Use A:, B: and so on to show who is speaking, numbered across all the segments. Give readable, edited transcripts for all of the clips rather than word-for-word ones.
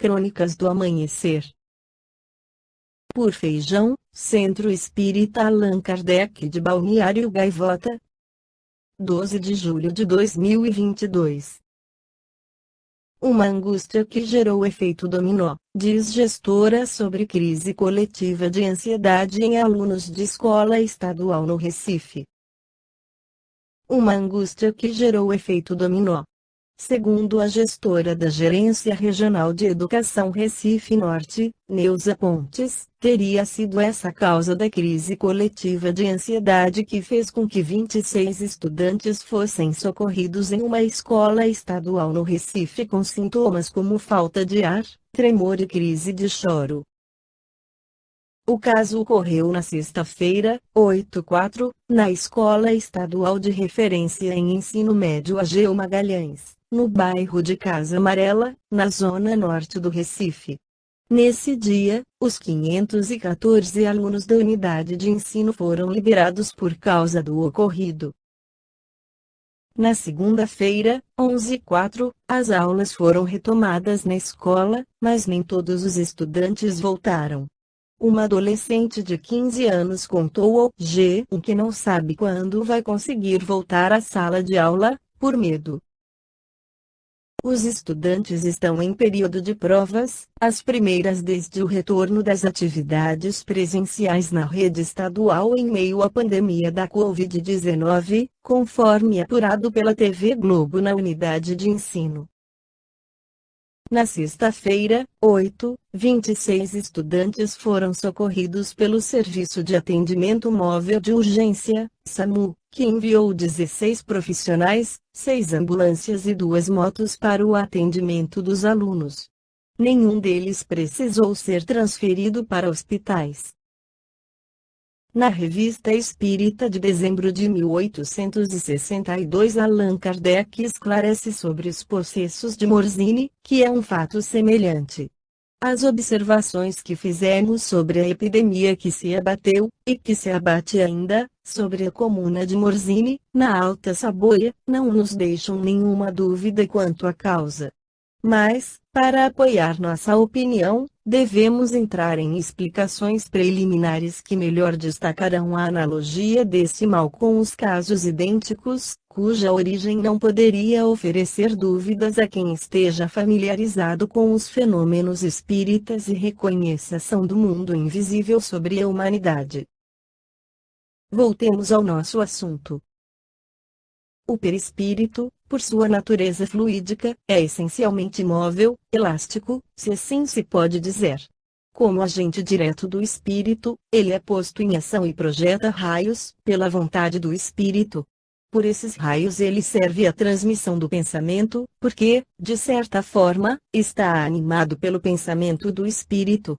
A: Crônicas do Amanhecer. Por Feijão, Centro Espírita Allan Kardec de Balneário Gaivota. 12 de julho de 2022. Uma angústia que gerou efeito dominó, diz gestora sobre crise coletiva de ansiedade em alunos de escola estadual no Recife. Uma angústia que gerou efeito dominó. Segundo a gestora da Gerência Regional de Educação Recife Norte, Neuza Pontes, teria sido essa a causa da crise coletiva de ansiedade que fez com que 26 estudantes fossem socorridos em uma escola estadual no Recife com sintomas como falta de ar, tremor e crise de choro. O caso ocorreu na sexta-feira, 8/4, na Escola Estadual de Referência em Ensino Médio Ageu Magalhães, no bairro de Casa Amarela, na zona norte do Recife. Nesse dia, os 514 alunos da unidade de ensino foram liberados por causa do ocorrido. Na segunda-feira, 11/4, as aulas foram retomadas na escola, mas nem todos os estudantes voltaram. Uma adolescente de 15 anos contou ao G1 que não sabe quando vai conseguir voltar à sala de aula, por medo. Os estudantes estão em período de provas, as primeiras desde o retorno das atividades presenciais na rede estadual em meio à pandemia da Covid-19, conforme apurado pela TV Globo na unidade de ensino. Na sexta-feira, 8, 26 estudantes foram socorridos pelo Serviço de Atendimento Móvel de Urgência, SAMU, que enviou 16 profissionais, 6 ambulâncias e 2 motos para o atendimento dos alunos. Nenhum deles precisou ser transferido para hospitais. Na Revista Espírita de dezembro de 1862, Allan Kardec esclarece sobre os processos de Morzine, que é um fato semelhante. As observações que fizemos sobre a epidemia que se abateu, e que se abate ainda, sobre a comuna de Morzine, na Alta Saboia, não nos deixam nenhuma dúvida quanto à causa. Mas, para apoiar nossa opinião, devemos entrar em explicações preliminares que melhor destacarão a analogia desse mal com os casos idênticos, cuja origem não poderia oferecer dúvidas a quem esteja familiarizado com os fenômenos espíritas e reconheça a ação do mundo invisível sobre a humanidade. Voltemos ao nosso assunto. O perispírito, por sua natureza fluídica, é essencialmente móvel, elástico, se assim se pode dizer. Como agente direto do espírito, ele é posto em ação e projeta raios, pela vontade do espírito. Por esses raios ele serve à transmissão do pensamento, porque, de certa forma, está animado pelo pensamento do espírito.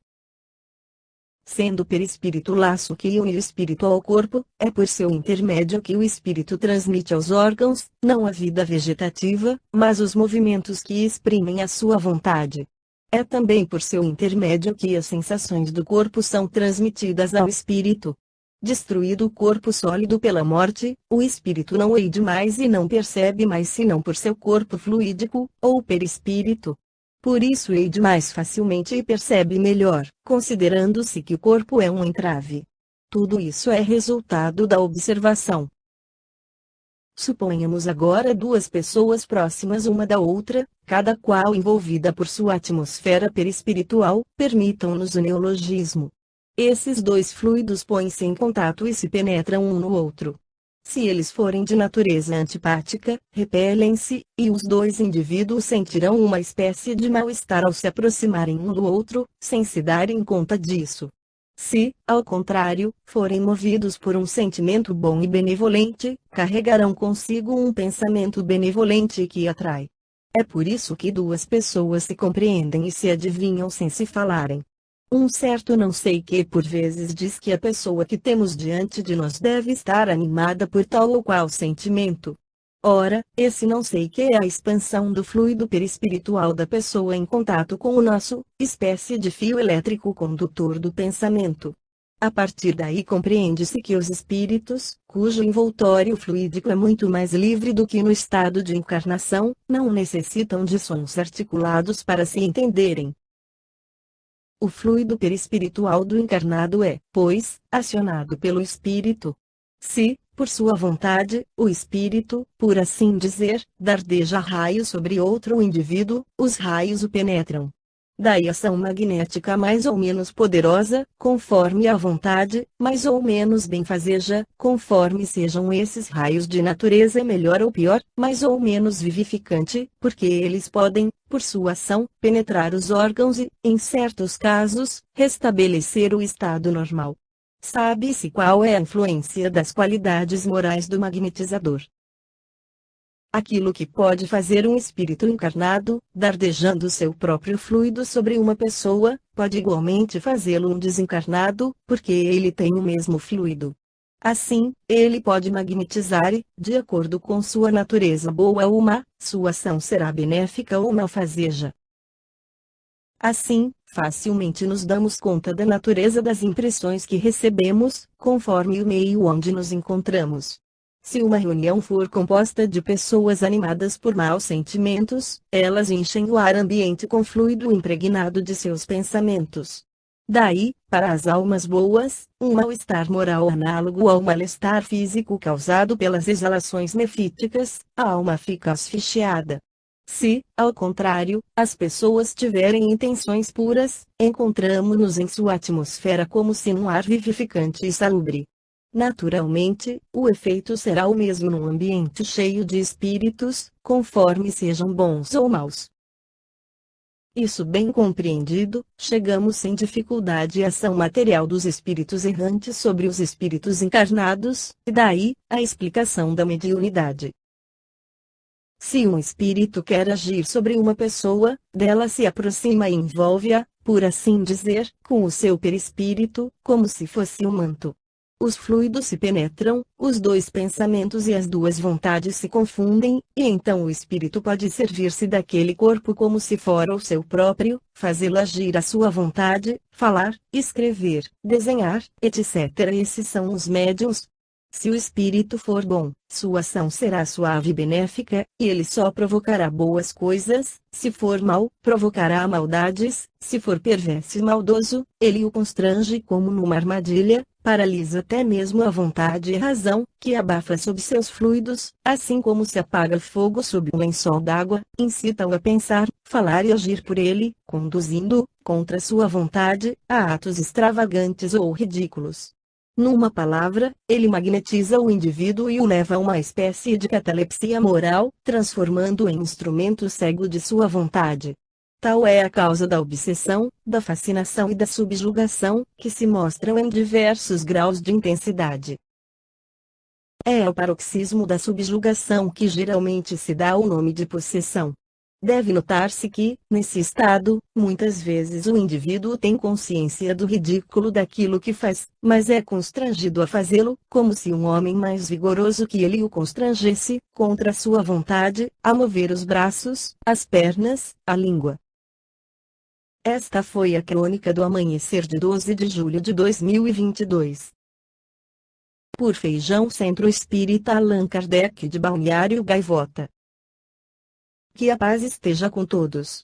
A: Sendo o perispírito o laço que une o espírito ao corpo, é por seu intermédio que o espírito transmite aos órgãos, não a vida vegetativa, mas os movimentos que exprimem a sua vontade. É também por seu intermédio que as sensações do corpo são transmitidas ao espírito. Destruído o corpo sólido pela morte, o espírito não hei de mais e não percebe mais senão por seu corpo fluídico, ou perispírito. Por isso hei de mais facilmente e percebe melhor, considerando-se que o corpo é um entrave. Tudo isso é resultado da observação. Suponhamos agora duas pessoas próximas uma da outra, cada qual envolvida por sua atmosfera perispiritual, permitam-nos o neologismo. Esses dois fluidos põem-se em contato e se penetram um no outro. Se eles forem de natureza antipática, repelem-se, e os dois indivíduos sentirão uma espécie de mal-estar ao se aproximarem um do outro, sem se darem conta disso. Se, ao contrário, forem movidos por um sentimento bom e benevolente, carregarão consigo um pensamento benevolente que atrai. É por isso que duas pessoas se compreendem e se adivinham sem se falarem. Um certo não sei que por vezes diz que a pessoa que temos diante de nós deve estar animada por tal ou qual sentimento. Ora, esse não sei que é a expansão do fluido perispiritual da pessoa em contato com o nosso, espécie de fio elétrico condutor do pensamento. A partir daí compreende-se que os espíritos, cujo envoltório fluídico é muito mais livre do que no estado de encarnação, não necessitam de sons articulados para se entenderem. O fluido perispiritual do encarnado é, pois, acionado pelo espírito. Se, por sua vontade, o espírito, por assim dizer, dardeja raios sobre outro indivíduo, os raios o penetram. Daí ação magnética mais ou menos poderosa, conforme a vontade, mais ou menos benfazeja, conforme sejam esses raios de natureza melhor ou pior, mais ou menos vivificante, porque eles podem, por sua ação, penetrar os órgãos e, em certos casos, restabelecer o estado normal. Sabe-se qual é a influência das qualidades morais do magnetizador. Aquilo que pode fazer um espírito encarnado, dardejando seu próprio fluido sobre uma pessoa, pode igualmente fazê-lo um desencarnado, porque ele tem o mesmo fluido. Assim, ele pode magnetizar e, de acordo com sua natureza boa ou má, sua ação será benéfica ou malfazeja. Assim, facilmente nos damos conta da natureza das impressões que recebemos, conforme o meio onde nos encontramos. Se uma reunião for composta de pessoas animadas por maus sentimentos, elas enchem o ar ambiente com fluido impregnado de seus pensamentos. Daí, para as almas boas, um mal-estar moral análogo ao mal-estar físico causado pelas exalações nefíticas, a alma fica asfixiada. Se, ao contrário, as pessoas tiverem intenções puras, encontramo-nos em sua atmosfera como se num ar vivificante e salubre. Naturalmente, o efeito será o mesmo num ambiente cheio de espíritos, conforme sejam bons ou maus. Isso bem compreendido, chegamos sem dificuldade à ação material dos espíritos errantes sobre os espíritos encarnados, e daí, a explicação da mediunidade. Se um espírito quer agir sobre uma pessoa, dela se aproxima e envolve-a, por assim dizer, com o seu perispírito, como se fosse um manto. Os fluidos se penetram, os dois pensamentos e as duas vontades se confundem, e então o espírito pode servir-se daquele corpo como se fora o seu próprio, fazê-lo agir à sua vontade, falar, escrever, desenhar, etc. Esses são os médiuns. Se o espírito for bom, sua ação será suave e benéfica, e ele só provocará boas coisas. Se for mau, provocará maldades. Se for perverso e maldoso, ele o constrange como numa armadilha, paralisa até mesmo a vontade e razão, que abafa sob seus fluidos, assim como se apaga fogo sob um lençol d'água, incita-o a pensar, falar e agir por ele, conduzindo-o, contra sua vontade, a atos extravagantes ou ridículos. Numa palavra, ele magnetiza o indivíduo e o leva a uma espécie de catalepsia moral, transformando-o em instrumento cego de sua vontade. Tal é a causa da obsessão, da fascinação e da subjugação, que se mostram em diversos graus de intensidade. É ao paroxismo da subjugação que geralmente se dá o nome de possessão. Deve notar-se que, nesse estado, muitas vezes o indivíduo tem consciência do ridículo daquilo que faz, mas é constrangido a fazê-lo, como se um homem mais vigoroso que ele o constrangesse, contra sua vontade, a mover os braços, as pernas, a língua. Esta foi a crônica do amanhecer de 12 de julho de 2022. Por Feijão Centro Espírita Allan Kardec de Balneário Gaivota. Que a paz esteja com todos.